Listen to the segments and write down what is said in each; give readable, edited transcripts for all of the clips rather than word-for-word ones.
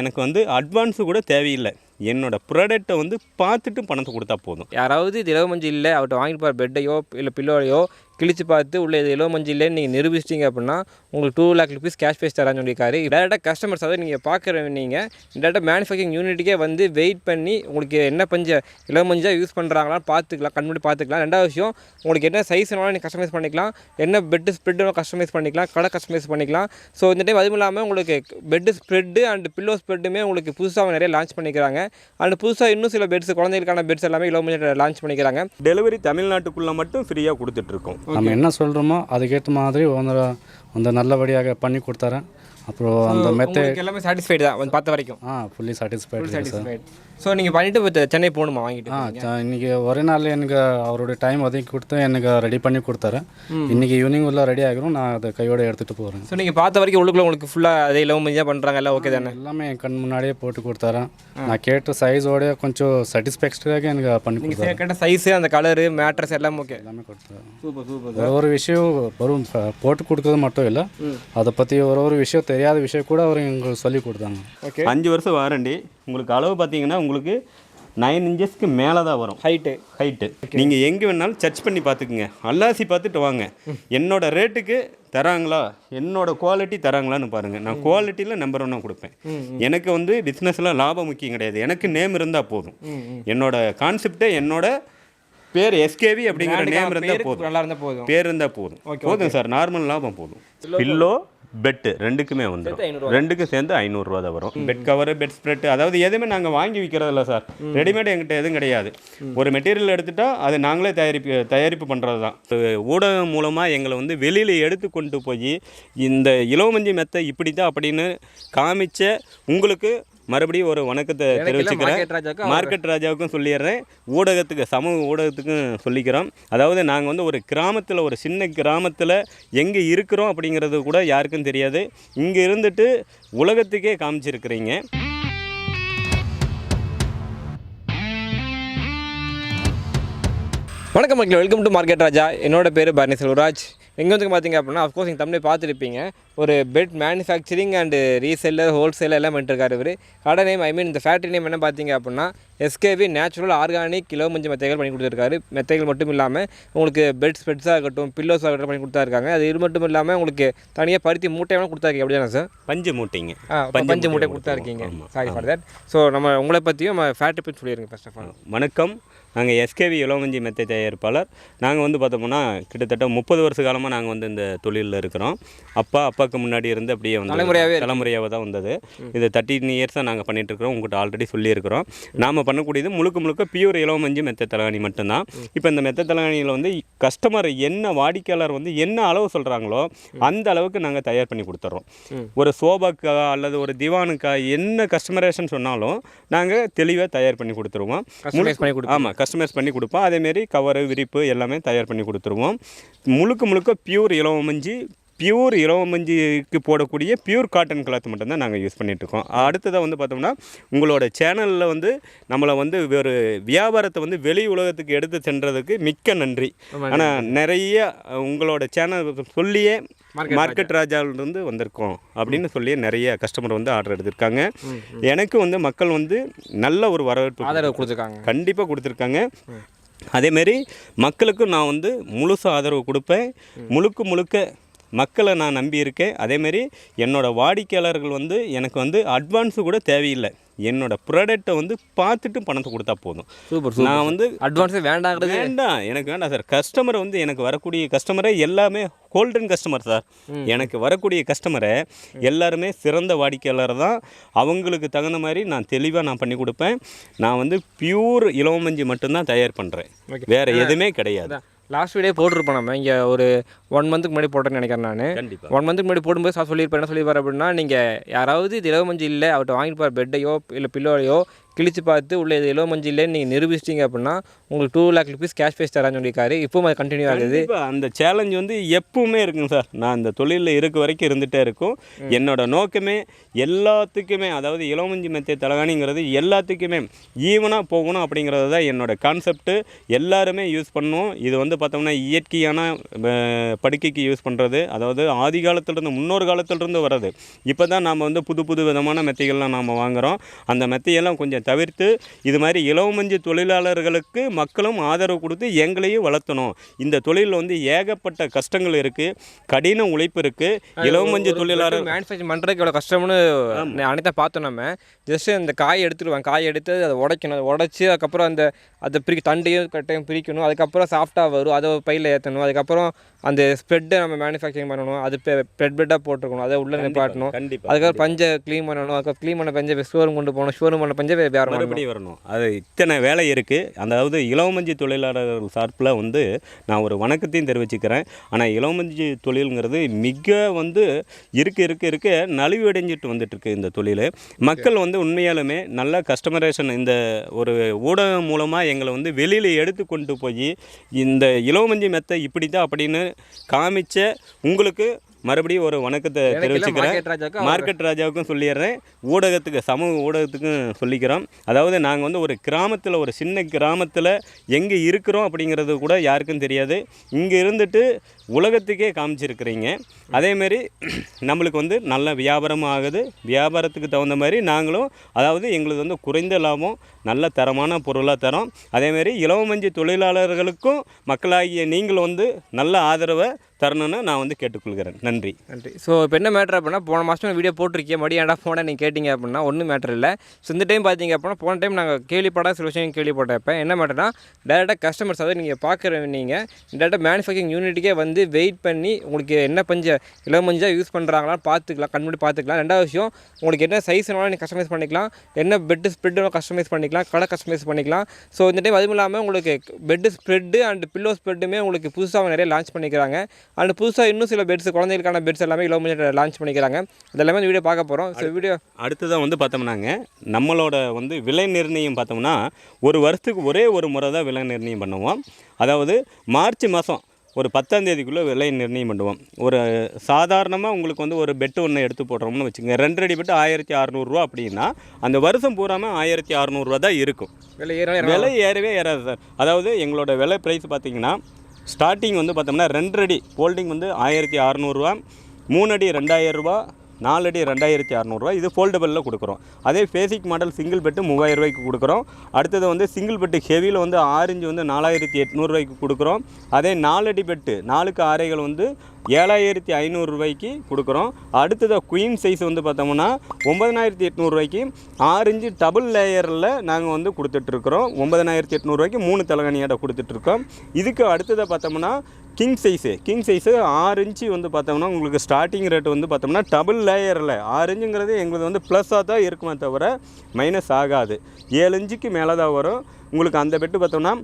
எனக்கு வந்து அட்வான்ஸு கூட தேவையில்லை. என்னோடய ப்ராடக்ட்டை வந்து பார்த்துட்டு பணத்தை கொடுத்தா போதும். யாராவது இது இலவமஞ்சு இல்லை அவர்கிட்ட வாங்கிட்டு போகிற பெட்டையோ இல்லை பில்லோலையோ கிழிச்சு பார்த்து உள்ள இது இலவமஞ்சு இல்லைன்னு நீங்கள் நிரூபிச்சிட்டிங்க அப்படின்னா உங்களுக்கு 2 lakh rupees கேஷ் ப்ரைஸ் தரான்னு சொல்லியிருக்காரு. டேரெக்டாக கஸ்டமர்ஸ் அதாவது நீங்கள் பார்க்குற நீங்கள் டேரெக்டாக மேனுஃபேக்சரிங் யூனிட்டுக்கே வந்து வெயிட் பண்ணி உங்களுக்கு என்ன பஞ்ச இலவமஞ்சாக யூஸ் பண்ணுறாங்களான்னு பார்த்துக்கலாம், கண்முடி பார்த்துக்கலாம். ரெண்டாவது விஷயம் உங்களுக்கு என்ன சைஸ் வேணாலும் நீங்கள் கஸ்டமைஸ் பண்ணிக்கலாம், என்ன பெட்டு ஸ்ப்ரெட்டு கஸ்டமைஸ் பண்ணிக்கலாம், கடை கஸ்டமைஸ் பண்ணிக்கலாம். ஸோ இந்த டைம் அதுவும் இல்லாமல் உங்களுக்கு பெட்டு ஸ்ப்ரெட்டு அண்ட் பில்லோ ஸ்ப்ரெட்டுமே உங்களுக்கு புதுசாக நிறைய லான்ச் பண்ணிக்கிறாங்க. அண்ட் புதுசாக இன்னும் சில பெட்ஸ் குழந்தைகளுக்கான பெட்ஸ் எல்லாமே இலவமஞ்சு லான்ச் பண்ணிக்கிறாங்க. டெலிவரி தமிழ்நாட்டுக்குள்ளே மட்டும் ஃப்ரீயாக கொடுத்துட்ருக்கோம். நம்ம என்ன சொல்கிறோமோ அதுக்கேற்ற மாதிரி ஓனரை வந்து நல்லபடியாக பண்ணி கொடுத்தாரேன். அப்புறம் அந்த மெத்தட் எல்லாமே சாட்டிஸ்ஃபைடு தான் வந்து பார்த்த வரைக்கும். Fully satisfied. ஸோ நீங்கள் பண்ணிவிட்டு இப்போ சென்னை போகணுமா வாங்கிட்டு? இன்றைக்கி ஒரே நாள் எனக்கு அவருடைய டைம் ஒதுக்கி கொடுத்து எனக்கு ரெடி பண்ணி கொடுத்தாரு. இன்றைக்கி ஈவினிங் உள்ள ரெடி ஆகிரும், நான் அதை கையோடு எடுத்துகிட்டு போகிறேன். ஸோ நீங்கள் பார்த்த வரைக்கும் உள்ளுக்குள்ள உங்களுக்கு ஃபுல்லாக அதே இலவமஞ்சாக பண்ணுறாங்க எல்லாம் ஓகே தானே? எல்லாமே என் கண் முன்னாடியே போட்டு கொடுத்தாரேன். நான் கேட்ட சைஸோட கொஞ்சம் சாட்டிஸ்ஃபேக்டரியாக எனக்கு பண்ணி கொடுத்தாரு. நீங்கள் கேட்ட சைஸு அந்த கலரு மேட்ரஸ் எல்லாம் ஓகே எல்லாமே கொடுத்தாரு. சூப்பர். ஒரு விஷயம் வெறும் போட்டு கொடுத்தது மட்டும் இல்லை, அதை பற்றி ஒரு விஷயம் தெரியாத விஷயம் கூட அவர் எங்களுக்கு சொல்லி கொடுத்தாங்க. ஓகே, 5 வருஷம் வாரண்டி. உங்களுக்கு அளவு பார்த்தீங்கன்னா உங்களுக்கு 9 inches மேலே தான் வரும் ஹைட்டு. நீங்கள் எங்கே வேணாலும் சர்ச் பண்ணி பார்த்துக்குங்க, அல்லாசி பார்த்துட்டு வாங்க. என்னோடய ரேட்டுக்கு தராங்களா, என்னோடய குவாலிட்டி தராங்களான்னு பாருங்கள். நான் குவாலிட்டியில் நம்பர் 1 கொடுப்பேன். எனக்கு வந்து பிஸ்னஸில் லாபம் முக்கியம் கிடையாது, எனக்கு நேம் இருந்தால் போதும். என்னோடய கான்செப்டே என்னோட பேர் SKV அப்படிங்கிற நேம் இருந்தால் போதும், நல்லா இருந்தால் போதும், பேர் இருந்தால் போதும் சார். நார்மல் லாபம் போதும். பில்லோ பெட்டு ரெண்டுக்குமே வந்துடும், ரெண்டுக்கும் சேர்ந்து 500 ரூபா தான் வரும். பெட் கவரு, பெட் ஸ்ப்ரெட், அதாவது எதுவுமே நாங்கள் வாங்கி விற்கிறதில்ல சார். ரெடிமேட் எங்கிட்ட எதுவும் கிடையாது. ஒரு மெட்டீரியல் எடுத்துட்டா அது நாங்களே தயாரிப்பு பண்ணுறது தான். ஊடகம் மூலமாக எங்களை வந்து வெளியில் எடுத்து கொண்டு போய் இந்த இலவமஞ்சு மெத்தை இப்படி தான் அப்படின்னு காமிச்ச உங்களுக்கு மறுபடியும் ஒரு வணக்கத்தை தெரிவிச்சுக்கிறேன். மார்க்கெட் ராஜாவுக்கும் சொல்லிடுறேன், ஊடகத்துக்கு சமூக ஊடகத்துக்கும் சொல்லிக்கிறோம். அதாவது நாங்கள் வந்து ஒரு கிராமத்தில், ஒரு சின்ன கிராமத்தில் எங்கே இருக்கிறோம் அப்படிங்கிறது கூட யாருக்கும் தெரியாது. இங்கே இருந்துட்டு உலகத்துக்கே காமிச்சிருக்கிறீங்க. வணக்கம் மக்களே, வெல்கம் டு மார்க்கெட் ராஜா. என்னோட பேர் பரணி செல்வராஜ். எங்கே வந்து பார்த்தீங்க அப்படின்னா அஃப்கோர்ஸ் நீங்கள் தமிழை பார்த்துருப்பீங்க. ஒரு bed manufacturing and reseller, wholesaler எல்லாம் பண்ணிட்டுருக்காரு இவர். கடை நேம் இந்த ஃபேக்ட்ரி நேம் என்ன பார்த்தீங்க அப்படின்னா SKV நேச்சுரல் ஆர்கானிக் இலவமஞ்சு மெத்தைகள் பண்ணி கொடுத்துருக்காரு. மெத்தைகள் மட்டும் இல்லாமல் உங்களுக்கு பெட் ஸ்பெட்ஸாக இருக்கட்டும், பில்லோஸாக இருக்கட்டும் பண்ணி கொடுத்தாருக்காங்க. அது இது மட்டும் இல்லாமல் உங்களுக்கு தனியாக பருத்தி மூட்டையெல்லாம் கொடுத்தாருக்கீங்க. அப்படி தானே சார்? பஞ்சு மூட்டைங்க, பஞ்சு மூட்டை கொடுத்தாருக்கீங்க. Sorry for that. ஸோ நம்ம உங்களை பற்றியும் நம்ம ஃபேக்ட்ரி பற்றி சொல்லிடுங்க ஃபர்ஸ்ட் ஆஃப் ஆல். வணக்கம், நாங்கள் SKV இலவமஞ்சு மெத்தை தயாரிப்பாளர். நாங்கள் வந்து பார்த்தோம்னா கிட்டத்தட்ட 30 வருஷ காலமாக நாங்கள் வந்து இந்த தொழிலில் இருக்கிறோம். அப்பாவுக்கு முன்னாடி இருந்து அப்படியே வந்து தலைமுறையாக தான் வந்தது. இது 13 இயர்ஸாக நாங்கள் பண்ணிகிட்ருக்கிறோம். உங்கள்கிட்ட ஆல்ரெடி சொல்லியிருக்கிறோம். நாம் பண்ணக்கூடியது முழுக்க பியூர் இலவமஞ்சு மெத்தை தலகாணி மட்டும்தான். இப்போ இந்த மெத்தை தலகாணியில் வந்து கஸ்டமர் என்ன, வாடிக்கையாளர் வந்து என்ன அளவு சொல்கிறாங்களோ அந்த அளவுக்கு நாங்கள் தயார் பண்ணி கொடுத்துட்றோம். ஒரு சோபாக்கா அல்லது ஒரு திவானுக்கா என்ன கஸ்டமரேஷன் சொன்னாலும் நாங்கள் தெளிவாக தயார் பண்ணி கொடுத்துருவோம். ஆமாம், கஸ்டமைஸ் பண்ணி கொடுப்போம். அதேமாரி கவரு, விரிப்பு எல்லாமே தயார் பண்ணி கொடுத்துருவோம். முழுக்க பியூர் இலவமஞ்சுக்கு போடக்கூடிய பியூர் காட்டன் கிளாத் மட்டும்தான் நாங்கள் யூஸ் பண்ணிகிட்ருக்கோம். அடுத்ததாக வந்து பார்த்தோம்னா உங்களோட சேனலில் வந்து நம்மளை வந்து ஒரு வியாபாரத்தை வந்து வெளி உலகத்துக்கு எடுத்து சென்றதுக்கு மிக்க நன்றி. ஆனால் நிறைய உங்களோட சேனல் சொல்லியே மார்க்கெட் ராஜாவிலிருந்து வந்திருக்கோம் அப்படின்னு சொல்லி நிறைய கஸ்டமர் வந்து ஆர்டர் எடுத்திருக்காங்க. எனக்கு வந்து மக்கள் வந்து நல்ல ஒரு வரவேற்பு ஆதரவு கொடுத்துருக்காங்க, கண்டிப்பாக கொடுத்துருக்காங்க. அதேமாரி மக்களுக்கு நான் வந்து முழுசு ஆதரவு கொடுப்பேன். முழுக்க மக்களை நான் நம்பியிருக்கேன். அதேமாரி என்னோடய வாடிக்கையாளர்கள் வந்து எனக்கு வந்து அட்வான்ஸு கூட தேவையில்லை, என்னோடய ப்ராடக்ட்டை வந்து பார்த்துட்டு பணத்தை கொடுத்தா போதும். நான் வந்து அட்வான்ஸே வேண்டாம், எனக்கு வேண்டாம் சார். கஸ்டமரை வந்து எனக்கு வரக்கூடிய கஸ்டமரை எல்லாமே ஹோல்டன் கஸ்டமர் சார். எனக்கு வரக்கூடிய கஸ்டமரை எல்லாருமே சிறந்த வாடிக்கையாளர் தான். அவங்களுக்கு தகுந்த மாதிரி நான் தெளிவாக பண்ணி கொடுப்பேன். நான் வந்து பியூர் இலவமஞ்சு மட்டும்தான் தயார் பண்ணுறேன், வேறு எதுவுமே கிடையாது. லாஸ்ட் வீடியோ போட்டிருப்போம் நம்ம இங்கே ஒரு 1 மந்த்துக்கு முன்னாடி போட்டேன்னு நினைக்கிறேன் நான். கண்டிப்பாக 1 மந்த்துக்கு முன்னாடி போடும்போது சார் சொல்லியிருப்பேன். என்ன சொல்லியிருப்பார் அப்படின்னா, நீங்கள் யாராவது இது இலவமஞ்சு இல்லை அவர்கிட்ட வாங்கிட்டு போகிற பெட்டையோ இல்லை பில்லோலையோ கிழிச்சு பார்த்து உள்ள இது இலவ மஞ்சள் இல்லைன்னு நீங்கள் நிரூபிச்சிட்டிங்க அப்படின்னா உங்களுக்கு 2 lakh rupees கேஷ் ப்ரைஸ் தரான்னு சொல்லியிருக்காரு. இப்போவும் அது கண்டினியூ ஆகுது. அந்த சேலஞ்ச் வந்து எப்பவுமே இருக்குங்க சார். நான் இந்த தொழிலில் இருக்க வரைக்கும் இருந்துகிட்டே இருக்கும். என்னோட நோக்கமே எல்லாத்துக்குமே, அதாவது இலவமஞ்சி மெத்தை தலகாணிங்கிறது எல்லாத்துக்குமே ஈவனாக போகணும் அப்படிங்கிறது தான் என்னோட கான்செப்ட்டு. எல்லாருமே யூஸ் பண்ணணும். இது வந்து பார்த்தோம்னா இயற்கையான படுக்கைக்கு யூஸ் பண்ணுறது, அதாவது ஆதி காலத்திலிருந்து முன்னோர் காலத்திலிருந்து வர்றது. இப்போ தான் நாம் வந்து புது புது விதமான மெத்தைகள்லாம் நாம் வாங்குகிறோம். அந்த மெத்தையெல்லாம் கொஞ்சம் தவிர்த்து இது மாதிரி இலவமஞ்சி தொழிலாளர்களுக்கு மக்களும் ஆதரவு கொடுத்து எங்களையும் வளர்த்தணும். இந்த தொழிலில் வந்து ஏகப்பட்ட கஷ்டங்கள் இருக்குது, கடின உழைப்பு இருக்குது. இலவமஞ்சி தொழிலாளர் மேனுஃபேக்சர் பண்ணுறதுக்கு எவ்வளோ கஷ்டம்னு அனைத்தாக பார்த்தோம். நம்ம ஜஸ்ட்டு அந்த காயை எடுத்துடுவாங்க, காயை எடுத்து அதை உடைக்கணும், அதை உடச்சி அதுக்கப்புறம் அதை தண்டையும் கட்டையும் பிரிக்கணும், அதுக்கப்புறம் சாஃப்டாக வரும், அதை பையில் ஏற்றணும், அதுக்கப்புறம் அந்த ஸ்ப்ரெட்டை நம்ம மேனுஃபேக்சரிங் பண்ணணும், அது பெட்டாக போட்டுருக்கணும், அதை உள்ளே நிப்பாட்டணும், அதுக்கப்புறம் பஞ்சை க்ளீன் பண்ணணும், அதுக்கப்புறம் க்ளீன் பண்ண பஞ்சை ஷோரூம் கொண்டு போகணும், ஷோரூம் பண்ண பஞ்சை வேறு மறுபடியும் வரணும். அது இத்தனை வேலை இருக்குது. அதாவது இலவமஞ்சி தொழிலாளர்கள் சார்பில் வந்து நான் ஒரு வணக்கத்தையும் தெரிவிச்சுக்கிறேன். ஆனால் இலவமஞ்சி தொழிலுங்கிறது மிக வந்து இருக்க நலிவடைஞ்சிட்டு வந்துட்டுருக்கு இந்த தொழில். மக்கள் வந்து உண்மையாலுமே நல்ல கஸ்டமரேஷன் இந்த ஒரு ஊடகம் மூலமாக எங்களை வந்து வெளியில் எடுத்து கொண்டு போய் இந்த இலவமஞ்சி மெத்தை இப்படி தான் அப்படின்னு காமிச்ச உங்களுக்கு மறுபடியும் ஒரு வணக்கத்தை தெரிவிச்சுக்கிறேன். மார்க்கெட் ராஜாவுக்கும் சொல்லிடுறேன், ஊடகத்துக்கு சமூக ஊடகத்துக்கும் சொல்லிக்கிறோம். அதாவது நாங்கள் வந்து ஒரு கிராமத்தில், ஒரு சின்ன கிராமத்தில் எங்கே இருக்கிறோம் அப்படிங்கிறது கூட யாருக்கும் தெரியாது. இங்கே இருந்துட்டு உலகத்துக்கே காமிச்சிருக்கிறீங்க. அதேமாரி நம்மளுக்கு வந்து நல்ல வியாபாரமும் ஆகுது. வியாபாரத்துக்கு தகுந்த மாதிரி நாங்களும், அதாவது எங்களுக்கு வந்து குறைந்த லாபம், நல்ல தரமான பொருளாக தரோம். அதேமாரி இலவமஞ்சி தொழிலாளர்களுக்கும் மக்களாகிய நீங்கள் வந்து நல்ல ஆதரவை தரணும்னு நான் வந்து கேட்டுக்கொள்கிறேன். நன்றி. ஸோ இப்போ என்ன மேட்ரு அப்படின்னா, போன மாதம் வீடியோ போட்டிருக்கேன், மறுபடியும் ஏன்டா போனால் நீங்கள் கேட்டிங்க அப்படின்னா ஒன்றும் மேட்ரு இல்லை. ஸோ இந்த டைம் பார்த்தீங்க அப்படின்னா, போன டைம் நாங்கள் கேள்விப்படாத சில விஷயம் கேள்விப்பட்டப்போ என்ன மேட்டர்னா, டேரெக்டாக கஸ்டமர்ஸ், அதாவது நீங்கள் பார்க்குற நீங்கள் டேரெக்டாக மேனுஃபேக்சரிங் யூனிட்டுக்கே வந்து வெயிட் பண்ணி உங்களுக்கு என்ன இலவமஞ்சாக யூஸ் பண்ணுறாங்களான்னு பார்த்துக்கலாம், கண்முடி பார்த்துக்கலாம். ரெண்டாவது விஷயம், உங்களுக்கு என்ன சைஸ் வேணாலும் நீங்கள் கஸ்டமைஸ் பண்ணிக்கலாம், என்ன பெட்டு ஸ்ப்ரெட்டு கஸ்டமைஸ் பண்ணிக்கலாம், கடை கஸ்டமைஸ் பண்ணிக்கலாம். ஸோ இந்த டைம் அதுவும் இல்லாமல் உங்களுக்கு பெட்டு ஸ்ப்ரெட்டு அண்ட் பில்லோ ஸ்ப்ரெட்டுமே உங்களுக்கு புதுசாக நிறைய லான்ச் பண்ணிக்கிறாங்க. அண்ட் புதுசாக இன்னும் சில பெட்ஸ், குழந்தைகளுக்கான பெட்ஸ் எல்லாமே இலவமஞ்சி லான்ச் பண்ணிக்கிறாங்க. அதெல்லாமே இந்த வீடியோ பார்க்க போகிறோம். ஸோ வீடியோ அடுத்ததான் வந்து பார்த்தோம்னாங்க, நம்மளோட வந்து விலை நிர்ணயம் பார்த்தோம்னா ஒரு வருஷத்துக்கு ஒரே ஒரு முறை தான் விலை நிர்ணயம் பண்ணுவோம். அதாவது மார்ச் மாதம் ஒரு 10ஆம் தேதிக்குள்ளே விலை நிர்ணயம் பண்ணுவோம். ஒரு சாதாரணமாக உங்களுக்கு வந்து ஒரு பெட்டு ஒன்று எடுத்து போடுறோம்னு வச்சுக்கோங்க, 2 அடி பெட்டு 1600 அப்படின்னா அந்த வருஷம் பூராமல் 1600 தான் இருக்கும். விலை ஏறவே ஏறாது சார். அதாவது எங்களோட விலை ப்ரைஸ் பார்த்திங்கன்னா ஸ்டார்டிங் வந்து பார்த்தோம்னா 2 அடி ஃபோல்டிங் வந்து 1600, 3 அடி 2000, 4 அடி 2600. இது ஃபோல்டபுளில் கொடுக்குறோம். அதே பேசிக் மாடல் சிங்கிள் பெட்டு 3000 கொடுக்குறோம். அடுத்தது வந்து சிங்கிள் பெட்டு ஹெவியில் வந்து 6 இன்ச் வந்து 4800 கொடுக்குறோம். அதே 4 அடி பெட்டு 4க்கு 6 வந்து 7500 கொடுக்குறோம். அடுத்தது குயின் சைஸ் வந்து பார்த்தோம்னா 9800 6 இன்ச்சு டபுள் லேயரில் நாங்கள் வந்து கொடுத்துட்ருக்குறோம். 9800 3 தலகாணியாட கொடுத்துட்ருக்கோம். இதுக்கு அடுத்ததை பார்த்தோம்னா கிங் சைஸு 6 இன்ச்சு வந்து பார்த்தோம்னா உங்களுக்கு ஸ்டார்டிங் ரேட்டு வந்து பார்த்தோம்னா டபுள் லேயரில் 6 இன்ச்சுங்கிறது எங்களுக்கு வந்து ப்ளஸ்ஸாக தான் இருக்குமே தவிர மைனஸ் ஆகாது. 7 இன்ச்சுக்கு மேலே தான் வரும். உங்களுக்கு அந்த பெட்டு பார்த்தோம்னா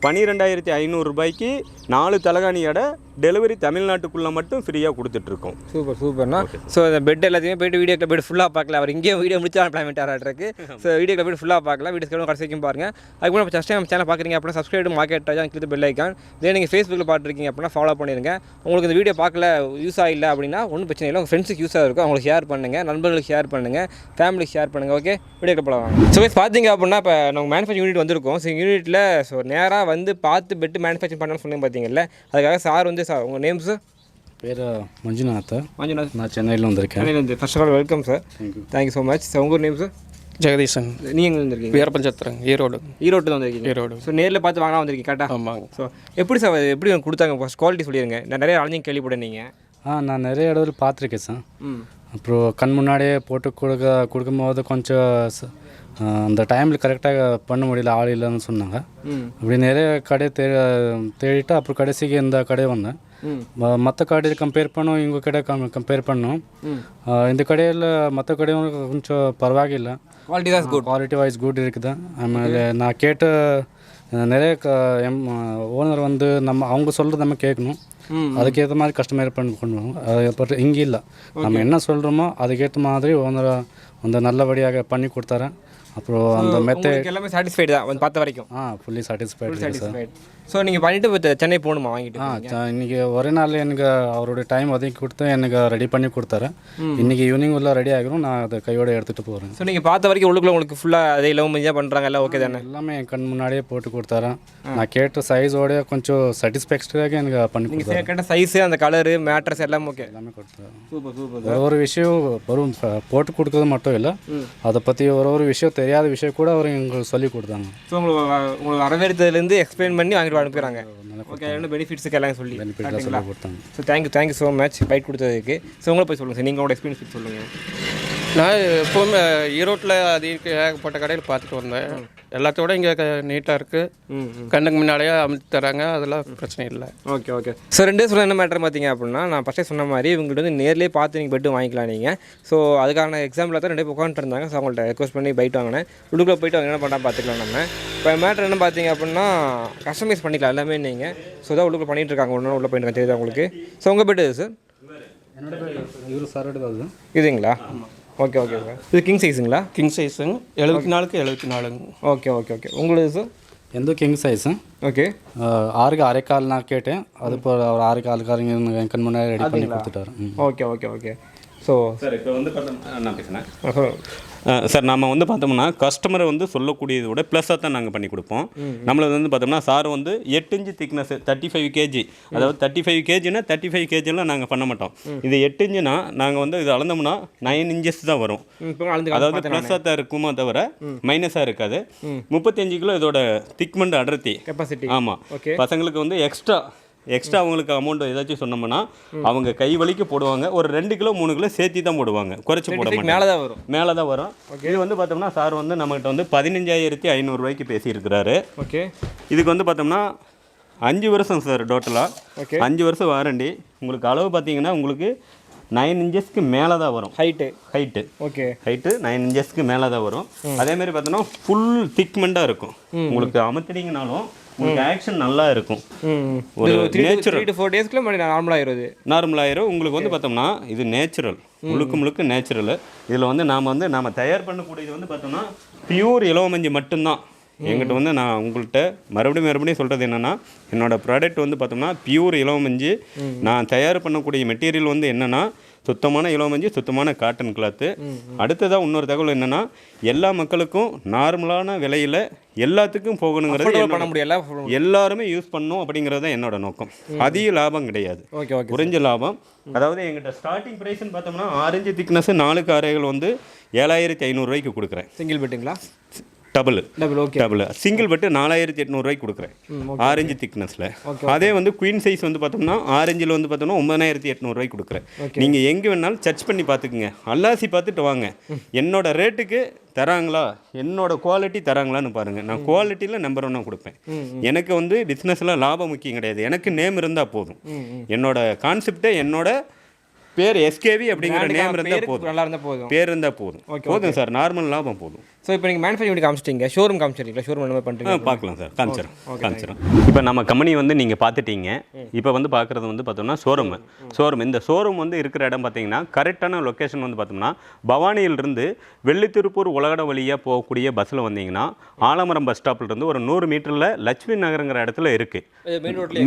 12500 4 தலகாணியோட டெலிவரி தமிழ்நாட்டுக்குள்ளே மட்டும் ஃப்ரீயாக கொடுத்துட்ருக்கோம். சூப்பர்ண்ணா. ஸோ இந்த பெட் எல்லாத்தையுமே போய்ட்டு வீடியோ கிளப் ஃபுல்லாக பார்க்கலாம். அவர் இங்கேயே வீடியோ முடிச்சா பிளான் ஆகிட்டு. ஸோ வீடியோ கிளப் ஃபுல்லாக பார்க்கலாம். வீடியோ கடைசி வரைக்கும் பாருங்கள். அதுக்கு இப்போ ஃபஸ்ட் டைம் சேனல் பார்க்குறீங்க அப்படின்னா சப்ஸ்கிரைப் மார்க்கெட் ராஜா கிளிக் பெல் ஐக்கான். இதே நீங்கள் ஃபேஸ்புக்கில் பார்த்துருக்கீங்க அப்படின்னா ஃபாலோ பண்ணிடுங்க. உங்களுக்கு இந்த வீடியோ பார்க்கல யூஸ் ஆகலை அப்படின்னா ஒன்றும் பிரச்சனை இல்லை, உங்கள் ஃப்ரெண்ட்ஸுக்கு யூஸாக இருக்கும், அவங்களுக்கு ஷேர் பண்ணுங்கள், நண்பர்களுக்கு ஷேர் பண்ணுங்கள், ஃபேமிலிக்கு ஷேர் பண்ணுங்கள். ஓகே, வீடியோ போகலாம். ஸோ பார்த்தீங்க அப்படின்னா இப்போ நம்ம மேனுஃபேக்சரிங் யூனிட் வந்திருக்கோம். ஸோ யூனிட்டில் ஸோ நேராக வந்து பார்த்து பெட்டு மேனுஃபேக்சரிங் பண்ணணும்னு சொன்னீங்க பார்த்தீங்கல்ல, அதுக்காக சார் வந்து சார் உங்கள் நேம் சார்? பேர் மஞ்சுநாத். நான் சென்னையில் வந்திருக்கேன். First of all welcome sir. Thank you so much sir. உங்கள் நேம் சார்? ஜெகதீசன். நீங்கள் எங்கே வந்திருக்கீங்க? வீரப்பஞ்சத்திரம், ஈரோடு தான் வந்திருக்கீங்க. ஈரோடு. ஸோ நேரில் பார்த்து வாங்கலாம் வந்திருக்கீங்க கரெக்டாக? ஆமாங்க. ஸோ எப்படி சார் எப்படி கொடுத்தாங்க ஃபஸ்ட் குவாலிட்டி சொல்லிடுங்க. நான் நிறைய அலைஞ்சிங் கேள்விப்பட்டீங்க. நான் நிறைய இடத்துல பார்த்துருக்கேன் சார். அப்புறம் கண் முன்னாடியே போட்டு கொடுக்கும்போது கொஞ்சம் அந்த டைமில் கரெக்டாக பண்ண முடியல, ஆள் இல்லைன்னு சொன்னாங்க. அப்படி நிறைய கடை தேடிட்டு அப்புறம் கடைசிக்கு இந்த கடை வந்தேன். மற்ற கடையில் கம்பேர் பண்ணோம், இவங்க கடை கம்பேர் பண்ணோம். இந்த கடையில் மற்ற கடையும் கொஞ்சம் பரவாயில்லை, குவாலிட்டி வைஸ் குட் இருக்குது. ஆಮೇಲೆ நான் கேட்ட நிறைய ஓனர் வந்து அவங்க சொல்கிறது நம்ம கேட்கணும், அதுக்கேற்ற மாதிரி கஸ்டமர் பண்ணுவோம். பட் இங்கே இல்லை, நம்ம என்ன சொல்கிறோமோ அதுக்கேற்ற மாதிரி ஓனரை வந்து நல்லபடியாக பண்ணி கொடுத்தாரேன். அப்புறம் அந்த மெத்தட் எல்லாமே சாட்டிஸ்ஃபைடு தான் வந்து பார்த்த வரைக்கும். Fully satisfied sir. ஸோ நீங்கள் பண்ணிவிட்டு இப்போ சென்னை போகணுமா வாங்கிட்டு? இன்றைக்கி ஒரே நாள் எனக்கு அவருடைய டைம் ஒதுக்கி கொடுத்து எனக்கு ரெடி பண்ணி கொடுத்தாரு. இன்றைக்கி ஈவினிங் உள்ள ரெடி ஆகிரும், நான் அதை கையோடு எடுத்துகிட்டு போகிறேன். ஸோ நீங்கள் பார்த்த வரைக்கும் உள்ளுக்குள்ள உங்களுக்கு ஃபுல்லாக அதே இலவம் மஞ்சள் பண்ணுறாங்க எல்லாம் ஓகே தானே? எல்லாமே என் கண் முன்னாடியே போட்டு கொடுத்தாரு. நான் கேட்ட சைஸோட கொஞ்சம் சாட்டிஸ்ஃபேக்டரியாக எனக்கு பண்ணி கொடுத்தாரு. கேட்ட சைஸு அந்த கலரு மேட்ரஸ் எல்லாம் ஓகே எல்லாமே கொடுத்தாரு. சூப்பர். ஒரு விஷயம் வரும் போட்டு கொடுக்கறது மட்டும் இல்லை, அதை பற்றி ஒரு விஷயம் தெரியாத விஷயம் கூட அவர் எங்களுக்கு சொல்லி கொடுத்தாங்க. ஸோ உங்களுக்கு வரவேற்கிறதுலேருந்து எக்ஸ்பிளைன் பண்ணி வாங்கிட்டு அனுப்புகிறாங்க. ஓகே, என்ன பெனிஃபிட்ஸுக்கு எல்லாம் சொல்லி கொடுத்தாங்க. So thank you so much byte கொடுத்ததுக்கு. ஸோ உங்களை போய் சொல்லுங்கள் சார், நீங்கள் உங்களோட எக்ஸ்பீரியன்ஸ் சொல்லுங்கள். நான் எப்போவுமே ஈரோட்டில் அதிக ஏகப்பட்ட கடையில் பார்த்துட்டு வந்தேன். எல்லாத்தோட இங்கே நீட்டாக இருக்குது, கண்ணுக்கு முன்னாடியே அமைத்து தராங்க, அதெல்லாம் பிரச்சனை இல்லை. ஓகே. ஸோ ரெண்டே சொல்ல என்ன மேட்டர் பார்த்தீங்க அப்படின்னா, நான் ஃபஸ்ட்டே சொன்ன மாதிரி இவங்கள்ட்ட வந்து நேர்லேயே பார்த்து நீங்கள் பெட்டு வாங்கிக்கலாம் நீங்கள். ஸோ அதுக்கான எக்ஸாம்பிளாக தான் ரெண்டே உட்காந்துட்டு இருந்தாங்க. ஸோ அவங்கள்ட்ட ரெக்வஸ்ட் பண்ணி பைட் வாங்கினேன். உள்ளுக்குள்ளே போய்ட்டு அவங்க என்ன பண்ணால் பார்த்துக்கலாம் நம்ம. இப்போ மேட்டர் என்ன பார்த்தீங்க அப்படின்னா, கஸ்டமைஸ் பண்ணிக்கலாம் எல்லாமே நீங்கள். ஸோ தான் உள்ளுக்குள்ளே பண்ணிகிட்டு இருக்காங்க, ஒன்று உள்ள போயிட்டு தெரியுது உங்களுக்கு. ஸோ உங்கள் பெட்டு சார்? என்னோட சாரோட தான் இதுங்களா? Okay sir. இது கிங் சைஸுங்களா? கிங் சைஸுங்க 74க்கு 74. ஓகே. உங்களுக்கு சார்? எந்த கிங் சைஸு? ஓகே. 6க்கு அரை கால் நான் கேட்டேன், அது இப்போ அவர் 6க்கு ஆளுக்காரங்க என் கண் முன்னாடி ரெடி பண்ணி கொடுத்துட்டாரு. ஓகே. ஸோ சார் இப்போ வந்து பார்த்தோம்னா நான் பேசுகிறேன் சார். நம்ம வந்து பார்த்தோம்னா கஸ்டமரை வந்து சொல்லக்கூடியதை விட ப்ளஸ்ஸாக தான் நாங்கள் பண்ணி கொடுப்போம். நம்மளது வந்து பார்த்தோம்னா சார் வந்து 8 இன்ச்சு திக்னஸ் 35 கேஜி, அதாவது 35 கேஜினா 35 கேஜிலாம் நாங்கள் பண்ண மாட்டோம். இது 8 இன்ச்சுனா நாங்கள் வந்து இது அளந்தோம்னா 9 இன்ச்சஸ் தான் வரும். அதாவது ப்ளஸ்ஸாக தான் இருக்குமோ தவிர மைனஸாக இருக்காது. 35 கிலோ இதோட திக்மெண்ட் அடர்த்தி கெப்பாசிட்டி. ஆமாம், பசங்களுக்கு வந்து எக்ஸ்ட்ரா அவங்களுக்கு அமௌண்ட் ஏதாச்சும் சொன்னோம்னா அவங்க கை வலிக்கு போடுவாங்க. ஒரு 2 கிலோ 3 கிலோ சேர்த்தி தான் போடுவாங்க, குறைச்சி போட மாட்டாங்க. மேலே தான் வரும். இது வந்து பார்த்தோம்னா சார் வந்து நம்மகிட்ட வந்து 15,500 ரூபாய்க்கு பேசியிருக்கிறாரு. ஓகே. இதுக்கு வந்து பார்த்தோம்னா 5 வருஷம் சார் டோட்டலாக. 5 வருஷம் வாரண்டி. உங்களுக்கு அளவு பார்த்தீங்கன்னா உங்களுக்கு 9 இன்ச்சஸ்க்கு மேலே தான் வரும். Height okay. ஹைட்டு 9 இன்ச்சஸ்க்கு மேலே தான் வரும். அதேமாதிரி பார்த்தோன்னா ஃபுல் திக்மெண்ட்டாக இருக்கும். உங்களுக்கு அமுத்தினீங்கனாலும் உங்களுக்கு ஆக்ஷன் நல்லா இருக்கும். ஒரு நேச்சுரல் 3 to 4 டேஸ்க்குள்ள நார்மலாயிரும். உங்களுக்கு வந்து பார்த்தோம்னா இது நேச்சுரல், முழுக்க நேச்சுரல். இதில் வந்து நாம் தயார் பண்ணக்கூடியது வந்து பார்த்தோம்னா பியூர் இலவம் மஞ்சு மட்டும்தான். எங்கிட்ட வந்து நான் உங்கள்கிட்ட மறுபடியும் சொல்கிறது என்னென்னா, என்னோடய ப்ராடக்ட் வந்து பார்த்தோம்னா பியூர் இலவம் மஞ்சு. நான் தயார் பண்ணக்கூடிய மெட்டீரியல் வந்து என்னென்னா சுத்தமான இலவம் மஞ்சு, சுத்தமான காட்டன் கிளாத்து. அடுத்ததாக இன்னொரு தகவல் என்னென்னா, எல்லா மக்களுக்கும் நார்மலான விலையில் எல்லாத்துக்கும் போகணுங்கிறது பண்ண முடியல, எல்லாருமே யூஸ் பண்ணணும் அப்படிங்கிறது தான் என்னோட நோக்கம். அதிக லாபம் கிடையாது, குறைஞ்ச லாபம். அதாவது எங்கிட்ட ஸ்டார்டிங் ப்ரைஸ்ன்னு பார்த்தோம்னா 6 இன்ச்சு திக்னஸ் 4 அறைகள் வந்து 7,500 ரூபாய்க்கு கொடுக்குறேன். சிங்கிள் பெட்டுங்களா? டபுள் சிங்கிள் பெட்டு 4,800 ரூபாய்க்கு கொடுக்குறேன் 6 இன்ச்சு திக்னஸில். அதே வந்து குயின் சைஸ் வந்து பார்த்தோம்னா 6 இன்ச்சில் வந்து பார்த்தோம்னா 9,800 ரூபாய்க்கு கொடுக்குறேன். நீங்கள் எங்கே வேணாலும் சர்ச் பண்ணி பார்த்துக்குங்க, அல்லாசி பார்த்துட்டு வாங்க. என்னோட ரேட்டுக்கு தராங்களா, என்னோட குவாலிட்டி தராங்களான்னு பாருங்கள். நான் குவாலிட்டியில் நம்பர் 1 கொடுப்பேன். எனக்கு வந்து பிஸ்னஸில் லாபம் முக்கியம் கிடையாது, எனக்கு நேம் இருந்தால் போதும். என்னோட கான்செப்டே என்னோட பேர் SKV அப்படிங்கிற நேம் இருந்தால் போதும், நல்லா இருந்தால் போதும், பேர் இருந்தால் போதும் சார். நார்மல் லாபம் போதும். ஸோ இப்போ நீங்கள் மேனுஃபேக்சரிங் காமிச்சிட்டீங்க, ஷோரூம் காமிச்சிட்டீங்களா? ஷோரூம் என்ன பண்ணுறீங்க பார்க்கலாம் சார், காமிச்சிடும். இப்போ நம்ம கம்பெனி வந்து நீங்கள் பார்த்துட்டீங்க. இப்போ வந்து பார்க்குறது வந்து பார்த்தோம்னா ஷோரூம். இந்த ஷோரூம் வந்து இருக்கிற இடம் பார்த்தீங்கன்னா கரெக்டான லொக்கேஷன் வந்து பார்த்தோம்னா பவானியிலிருந்து வெள்ளித்திருப்பூர் உலகட வழியாக போகக்கூடிய பஸ்ஸில் வந்தீங்கன்னா ஆலமரம் பஸ் ஸ்டாப்லேருந்து ஒரு 100 மீட்டரில் லட்சுமி நகருங்கிற இடத்துல இருக்குது.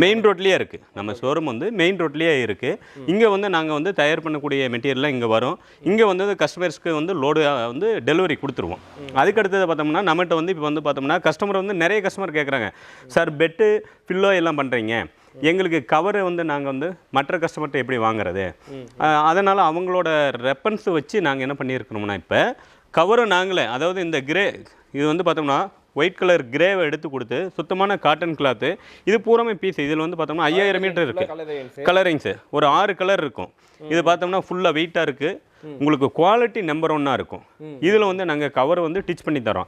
மெயின் ரோட்லேயே இருக்குது. நம்ம ஷோரூம் வந்து மெயின் ரோட்லேயே இருக்குது. இங்கே வந்து நாங்கள் வந்து தயார் பண்ணக்கூடிய மெட்டீரியல்லாம் இங்கே வரும். இங்கே வந்து கஸ்டமர்ஸ்க்கு வந்து லோடு வந்து டெலிவரி கொடுத்துருவோம். அதுக்கடுத்தது பார்த்தோம்னா நம்மகிட்ட வந்து இப்போ வந்து பார்த்தோம்னா கஸ்டமர் வந்து நிறைய கஸ்டமர் கேட்குறாங்க, சார் பெட்டு பில்லோ எல்லாம் பண்ணுறீங்க, எங்களுக்கு கவரை வந்து நாங்கள் வந்து மற்ற கஸ்டமர்கிட்ட எப்படி வாங்குறது? அதனால் அவங்களோட ரெஃபரன்ஸ் வச்சு நாங்கள் என்ன பண்ணியிருக்கணும்னா இப்போ கவரும் நாங்களே, அதாவது இந்த கிரே இது வந்து பார்த்தோம்னா ஒயிட் கலர் கிரேவை எடுத்து கொடுத்து சுத்தமான காட்டன் கிளாத்து. இது பூராமே பீஸ். இதில் வந்து பார்த்தோம்னா 5000 மீட்டர் இருக்குது கலரிங்ஸு, ஒரு 6 கலர் இருக்கும். இது பார்த்தோம்னா ஃபுல்லாக வெயிட்டாக இருக்குது. உங்களுக்கு குவாலிட்டி நம்பர் 1 இருக்கும். இதில் வந்து நாங்கள் கவர் வந்து டிச் பண்ணி தரோம்.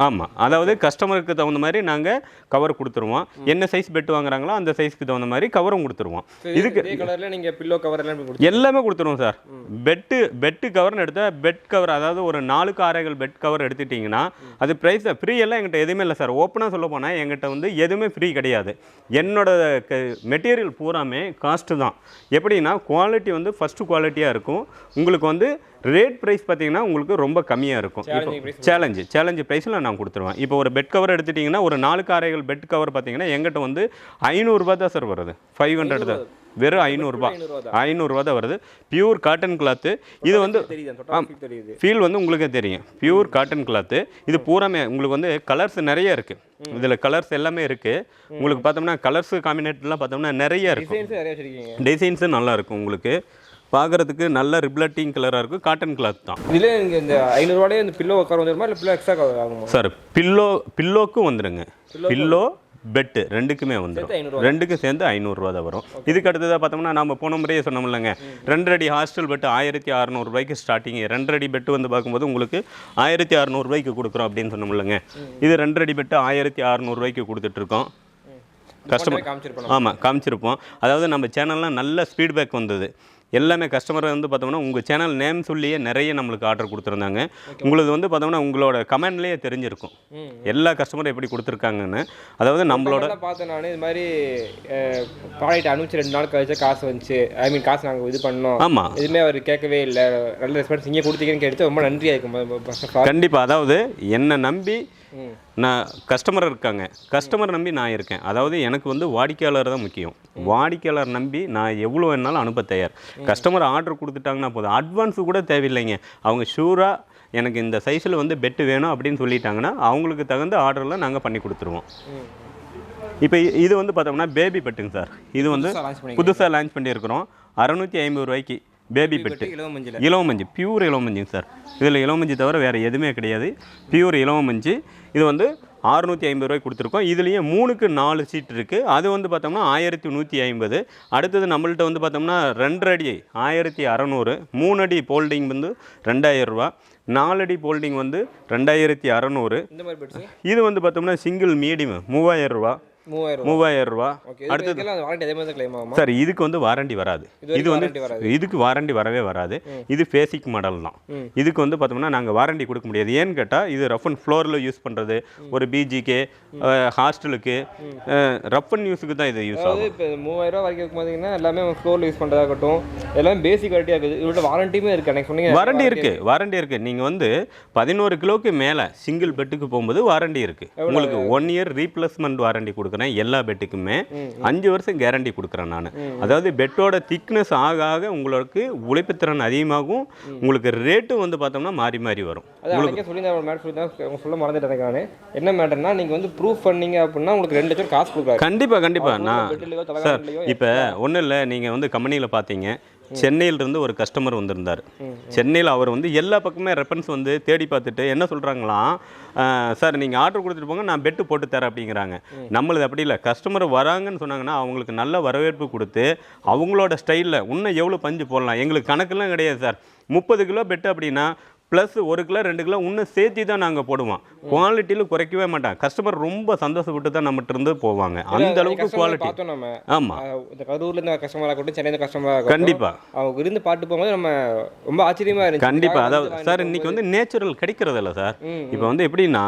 ஆமாம், அதாவது கஸ்டமருக்கு தகுந்த மாதிரி நாங்கள் கவர் கொடுத்துருவோம். என்ன சைஸ் பெட் வாங்குறாங்களோ அந்த சைஸ்க்கு தகுந்த மாதிரி கவரும் கொடுத்துருவோம். இதுக்கு நீங்கள் பில்லோ கவர் எல்லாமே கொடுத்துருவோம் சார். பெட்டு கவர்னு எடுத்தால் பெட் கவர், அதாவது ஒரு 4 அறைகள் பெட் கவர் எடுத்துட்டிங்கன்னா அது ப்ரைஸ் ஃப்ரீ எல்லாம் எங்கிட்ட எதுவுமே இல்லை சார். ஓப்பனாக சொல்ல போனால் எங்கிட்ட வந்து எதுவுமே ஃப்ரீ கிடையாது. என்னோட மெட்டீரியல் பூராமே காஸ்ட்டு தான். எப்படின்னா குவாலிட்டி வந்து ஃபஸ்ட்டு குவாலிட்டியாக இருக்கும். உங்களுக்கு வந்து ரேட் ப்ரைஸ் பார்த்தீங்கன்னா உங்களுக்கு ரொம்ப கம்மியாக இருக்கும். இப்போ சேலஞ்சு ப்ரைஸில் நான் கொடுத்துருவேன். இப்போ ஒரு பெட் கவர் எடுத்துட்டிங்கன்னா ஒரு 4 காரைகள் பெட் கவர் பார்த்தீங்கன்னா எங்கிட்ட வந்து 500 தான் சார் வருது. 500 தான், வெறும் 500 தான் வருது. Pure cotton cloth. இது வந்து ஃபீல் வந்து உங்களுக்கே தெரியும், பியூர் காட்டன் கிளாத்து. இது பூராமே உங்களுக்கு வந்து கலர்ஸ் நிறைய இருக்குது. இதில் கலர்ஸ் எல்லாமே இருக்குது. உங்களுக்கு பார்த்தோம்னா கலர்ஸ் காம்பினேட்லாம் பார்த்தோம்னா நிறைய இருக்கும். டிசைன்ஸு நல்லா இருக்கும். உங்களுக்கு பார்க்குறதுக்கு நல்ல ரிப்ளட்டிங் கலராக இருக்கும். காட்டன் கிளாத் தான். இதில் நீங்கள் இந்த 500 இந்த பில்லோ கவர் வந்துருமா இல்லை பில்லோ எக்ஸ்ட்ரா கவர் ஆகுமா சார்? பில்லோக்கும் வந்துடுங்க. பில்லோ பெட்டு ரெண்டுக்குமே வந்துடும். ரெண்டுக்கும் சேர்ந்து 500 தான் வரும். இதுக்கு அடுத்ததாக பார்த்தோம்னா நம்ம போன முறையே சொன்னோம்லங்க, 2 அடி ஹாஸ்டல் பெட்டு 1600 ஸ்டார்டிங். 2 அடி பெட்டு வந்து பார்க்கும்போது உங்களுக்கு 1600 கொடுக்குறோம் அப்படின்னு சொன்னோம்லங்க. இது 2 அடி பெட்டு 1600 கொடுத்துட்ருக்கோம். கஸ்டமர் ஆமாம் காமிச்சிருப்போம். அதாவது நம்ம சேனல்லாம் நல்ல ஃபீட்பேக் வந்தது. எல்லாமே கஸ்டமர் வந்து பார்த்தோம்னா உங்கள் சேனல் நேம் சொல்லியே நிறைய நம்மளுக்கு ஆர்டர் கொடுத்துருந்தாங்க. உங்களுக்கு வந்து பார்த்தோம்னா உங்களோட கமெண்ட்லேயே தெரிஞ்சிருக்கும் எல்லா கஸ்டமரும் எப்படி கொடுத்துருக்காங்கன்னு. அதாவது நம்மளோட பார்த்தேன் நான் இது மாதிரி ப்ராடக்ட் அனுப்பிச்சு 2 நாள் கழிச்சு காசு வந்துச்சு, ஐ மீன் காசு நாங்கள் இது பண்ணோம். ஆமாம், எதுவுமே அவர் கேட்கவே இல்லை, நல்ல ரெஸ்பான்ஸ் இங்கே கொடுத்தீங்கன்னு கேட்டு ரொம்ப நன்றியாக இருக்கும். கண்டிப்பாக. அதாவது என்னை நம்பி நான் கஸ்டமர் இருக்காங்க, கஸ்டமர் நம்பி நான் இருக்கேன். அதாவது எனக்கு வந்து வாடிக்கையாளர் தான் முக்கியம். வாடிக்கையாளர் நம்பி நான் எவ்வளோ வேணாலும் அனுப்ப தயார். கஸ்டமர் ஆர்டர் கொடுத்துட்டாங்கன்னா போதும், அட்வான்ஸு கூட தேவையில்லைங்க. அவங்க ஷூராக எனக்கு இந்த சைஸில் வந்து பெட்டு வேணும் அப்படின்னு சொல்லிட்டாங்கன்னா அவங்களுக்கு தகுந்த ஆர்டரில் நாங்கள் பண்ணி கொடுத்துருவோம். இப்போ இது வந்து பார்த்தோம்னா பேபி பெட்டுங்க சார். இது வந்து புதுசாக லான்ச் பண்ணியிருக்கிறோம். 650 பேபி பெட்டு, இலவமஞ்சு, பியூர் இலவமஞ்சுங்க சார். இதில் இலவமஞ்சு தவிர வேறு எதுவுமே கிடையாது. பியூர் இலவமஞ்சு. இது வந்து 650 கொடுத்துருக்கோம். இதுலேயும் 3க்கு 4 சீட் இருக்குது. அது வந்து பார்த்தோம்னா 1150. அடுத்தது நம்மள்ட்ட வந்து பார்த்தோம்னா 2 அடி 1600, 3 அடி போல்டிங் வந்து 2000, 4 அடி போல்டிங் வந்து 2600. இது வந்து பார்த்தோம்னா சிங்கிள் மீடியம் 3000. அடுத்தது சார் இதுக்கு வந்து வாரண்டி வராது. இது வந்து இதுக்கு வாரண்டி வரவே வராது. இது பேசிக் மாடல் தான். இதுக்கு வந்து பார்த்தோம்னா நாங்கள் வாரண்டி கொடுக்க முடியாது. ஏன்னு கேட்டால் இது ரஃப் அண்ட் ஃப்ளோரில் யூஸ் பண்ணுறது, ஒரு பிஜிக்கு ஹாஸ்டலுக்கு ரஃப் அண்ட் யூஸுக்கு தான் இது யூஸ் ஆகும். இப்போ 3000 வரைக்கும் பார்த்தீங்கன்னா எல்லாமே ஃப்ளோரில் யூஸ் பண்ணுறதாகட்டும் எல்லாமே பேசிக் குவாலிட்டியாக இருக்குது. இதோட வாரண்டியுமே இருக்குது. எனக்கு சொன்னீங்க வாரண்டி இருக்குது. நீங்கள் வந்து 11 கிலோக்கு மேலே சிங்கிள் பெட்டுக்கு போகும்போது வாரண்டி இருக்குது. உங்களுக்கு 1 இயர் ரீப்ளேஸ்மெண்ட் வாரண்டி கொடுக்குறேன். எல்லா பெட்டுக்குமே 5 வருஷம் கேரண்டி கொடுக்குறேன் நான். அதாவது பெட்டோட திக்னஸ் ஆக ஆக உங்களுக்கு உழைப்புத்திறன் அதிகமாகும். உங்களுக்கு ரேட்டும் வந்து பார்த்தோம்னா மாறி மாறி வரும். சொல்ல மறந்துட்டேன். என்ன மேட்டர்னா நீங்கள் வந்து ப்ரூஃப் பண்ணீங்க அப்படின்னா உங்களுக்கு 2 லட்சம் காசு கொடுக்குறாங்க. கண்டிப்பாக நான் சார் இப்போ ஒன்றும் இல்லை. நீங்கள் வந்து கம்பெனியில் பார்த்தீங்க, சென்னையிலிருந்து ஒரு கஸ்டமர் வந்திருந்தார். சென்னையில் அவர் வந்து எல்லா பக்கமே ரெஃபரன்ஸ் வந்து தேடி பார்த்துட்டு என்ன சொல்கிறாங்களாம், சார் நீங்கள் ஆர்டர் கொடுத்துட்டு போங்க, நான் பெட்டு போட்டு தரேன் அப்படிங்கிறாங்க. நம்மளது அப்படி இல்லை. கஸ்டமர் வராங்கன்னு சொன்னாங்கன்னா அவங்களுக்கு நல்ல வரவேற்பு கொடுத்து அவங்களோட ஸ்டைலில் இன்னும் எவ்வளோ பஞ்சு போடலாம், எங்களுக்கு கணக்கெல்லாம் கிடையாது சார். 30 கிலோ பெட்டு அப்படின்னா ப்ளஸ் 1 கிலோ 2 கிலோ இன்னும் சேர்த்தி தான் நாங்கள் போடுவோம். குவாலிட்டியில் குறைக்கவே மாட்டோம். கஸ்டமர் ரொம்ப சந்தோஷப்பட்டு தான் நம்மகிட்ட இருந்து போவாங்க. அந்த அளவுக்கு குவாலிட்டி. ஆமாம், இந்த கரூர்லேருந்து கஸ்டமராக இருக்கட்டும், சென்னையில் கஸ்டமராக கண்டிப்பாக அவங்க இருந்து பாட்டு போகும்போது நம்ம ரொம்ப ஆச்சரியமாக இருந்துச்சு. கண்டிப்பாக. அதாவது சார் இன்றைக்கி வந்து நேச்சுரல் கிடைக்கிறதில்ல சார். இப்போ வந்து எப்படின்னா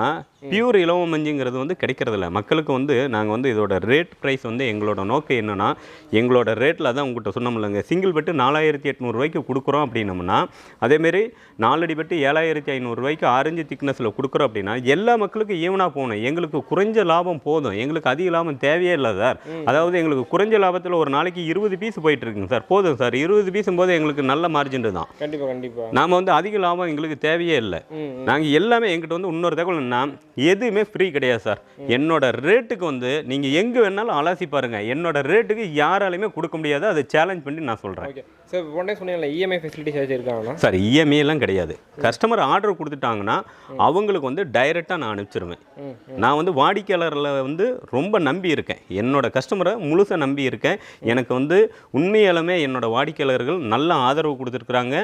பியூர் இலவமஞ்சுங்கிறது வந்து கிடைக்கிறதில்ல மக்களுக்கு. வந்து நாங்கள் வந்து இதோட ரேட் ப்ரைஸ் வந்து எங்களோட நோக்கம் என்னென்னா, எங்களோட ரேட்டில் தான் உங்கள்கிட்ட சொன்னோம்லங்க, சிங்கிள் பெட்டு 4800 கொடுக்குறோம் அப்படின்னோம்னா, அதேமாரி 4 அடி பெட்டு 7500 ஆரஞ்சு திக்னஸில் கொடுக்குறோம் அப்படின்னா எல்லா மக்களுக்கும் ஈவனாக போகணும். எங்களுக்கு குறைஞ்ச லாபம் போதும், எங்களுக்கு அதிக லாபம் தேவையே இல்லை சார். அதாவது எங்களுக்கு குறைஞ்ச லாபத்தில் ஒரு நாளைக்கு 20 பீஸ் போயிட்டு இருக்குங்க சார். போதும் சார். 20 பீஸும் போது எங்களுக்கு நல்ல மார்ஜின் தான். கண்டிப்பாக நாம் வந்து அதிக லாபம் எங்களுக்கு தேவையே இல்லை. நாங்கள் எல்லாமே எங்கிட்ட வந்து இன்னொரு தகவல் என்ன, எதுவுமே ஃப்ரீ கிடையாது சார். என்னோட ரேட்டுக்கு வந்து நீங்கள் எங்கே வேணாலும் அலாசி பாருங்கள், என்னோட ரேட்டுக்கு யாராலையுமே கொடுக்க முடியாது. அதை சேலஞ்ச் பண்ணி நான் சொல்கிறேன் சார். ஒன்றே சொன்னீங்களா இஎம்ஐ ஃபெசிலிட்டிஸ் வச்சுருக்காங்க சார்? இஎம்ஐலாம் கிடையாது. கஸ்டமர் ஆர்டர் கொடுத்துட்டாங்கன்னா அவங்களுக்கு வந்து டைரெக்டாக நான் அனுப்பிச்சிருவேன். நான் வந்து வாடிக்கையாளரில் வந்து ரொம்ப நம்பி இருக்கேன். என்னோட கஸ்டமரை முழுசாக நம்பி இருக்கேன். எனக்கு வந்து உண்மையாலுமே என்னோட வாடிக்கையாளர்கள் நல்ல ஆதரவு கொடுத்துருக்குறாங்க.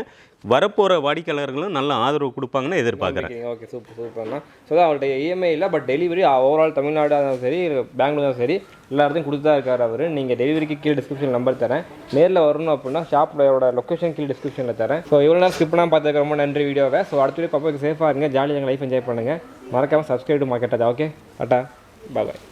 வரப்போகிற வாடிக்கையாளர்களும் நல்ல ஆதரவு கொடுப்பாங்கன்னு எதிர்பார்க்குறேன். ஓகே, சூப்பர்ண்ணா. ஸோ தான் அவர்கிட்ட இஎம்ஐ இல்லை, பட் டெலிவரி ஓவரால் தமிழ்நாடாக இருந்தாலும் சரி, பெங்களூர் தான் சரி, எல்லா இடத்தையும் கொடுத்து தான் இருக்கார் அவர். நீங்கள் டெலிவரிக்கு கீழே டிஸ்கிரிப்ஷன் நம்பர் தரேன். நேரில் வரணும் அப்படின்னா ஷாப்போட லொக்கேஷன் கீழே டிஸ்கிரிப்ஷனில் தரேன். ஸோ இவ்வளோ நேரம் ஸ்கிப் பண்ணால் பார்த்துக்க ரொம்ப நன்றி வீடியோவை. ஸோ அடுத்த வீடியோ பார்ப்பதுக்கு சேஃபாக இருங்க, ஜாலியாக எங்கள் லைஃப் என்ஜாய் பண்ணுங்கள். மறக்காமல் சப்ஸ்கிரைப் டு மார்க்கெட்டாக. ஓகே, டாடா, பாய்.